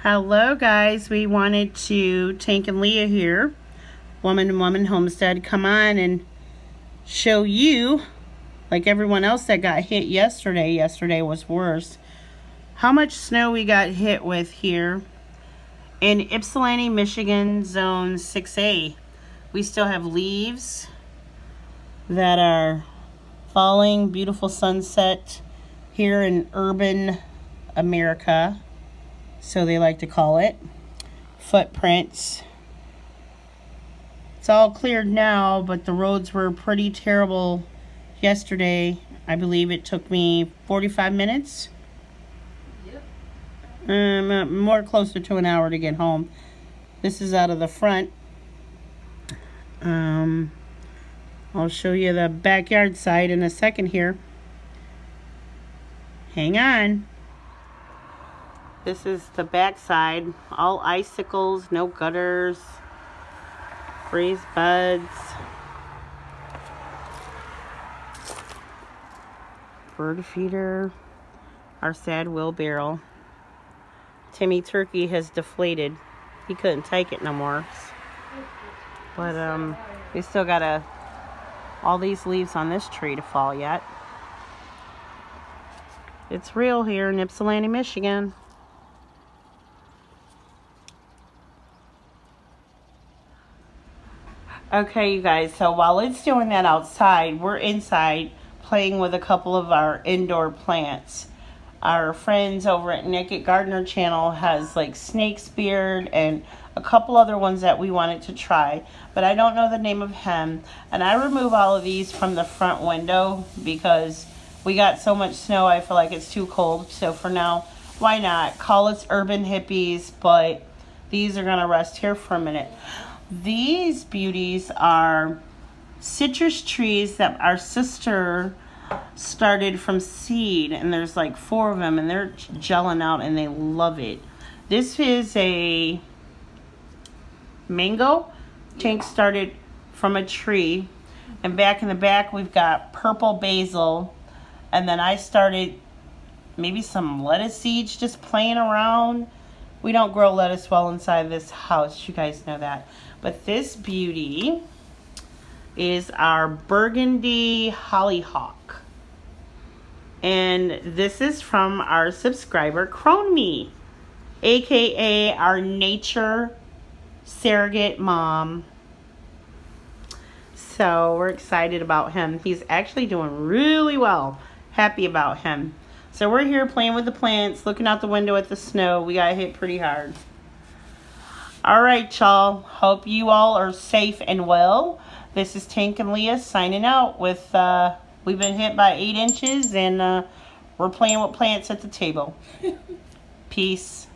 Hello guys, we wanted to, Tank and Leah here, Woman and Woman Homestead, come on and show you, like everyone else that got hit yesterday was worse, how much snow we got hit with here in Ypsilanti, Michigan, Zone 6A. We still have leaves that are falling, beautiful sunset here in urban America, so they like to call it. Footprints. It's all cleared now, but the roads were pretty terrible yesterday. I believe it took me 45 minutes. Yep. More closer to an hour to get home. This is out of the front. I'll show you the backyard side in a second here. Hang on. This is the back side. All icicles, no gutters, raised beds, bird feeder, our sad wheelbarrow. Timmy Turkey has deflated. He couldn't take it no more. But we still got all these leaves on this tree to fall yet. It's real here in Ypsilanti, Michigan. Okay, you guys, so while it's doing that outside, we're inside playing with a couple of our indoor plants. Our friends over at Naked Gardener channel has like snake's beard and a couple other ones that we wanted to try, but I don't know the name of him. And I remove all of these from the front window because we got so much snow, I feel like it's too cold. So for now, why not? Call us urban hippies, but these are gonna rest here for a minute. These beauties are citrus trees that our sister started from seed, and there's like 4 of them, and they're gelling out and they love it. This is a mango. Tank started from a tree, and back in the back we've got purple basil, and then I started maybe some lettuce seeds just playing around. We don't grow lettuce well inside this house, you guys know that. But this beauty is our burgundy hollyhock. And this is from our subscriber, Cronme, aka our nature surrogate mom. So we're excited about him. He's actually doing really well. Happy about him. So we're here playing with the plants, looking out the window at the snow. We got hit pretty hard. All right, y'all. Hope you all are safe and well. This is Tank and Leah signing out with, we've been hit by 8 inches and we're playing with plants at the table. Peace.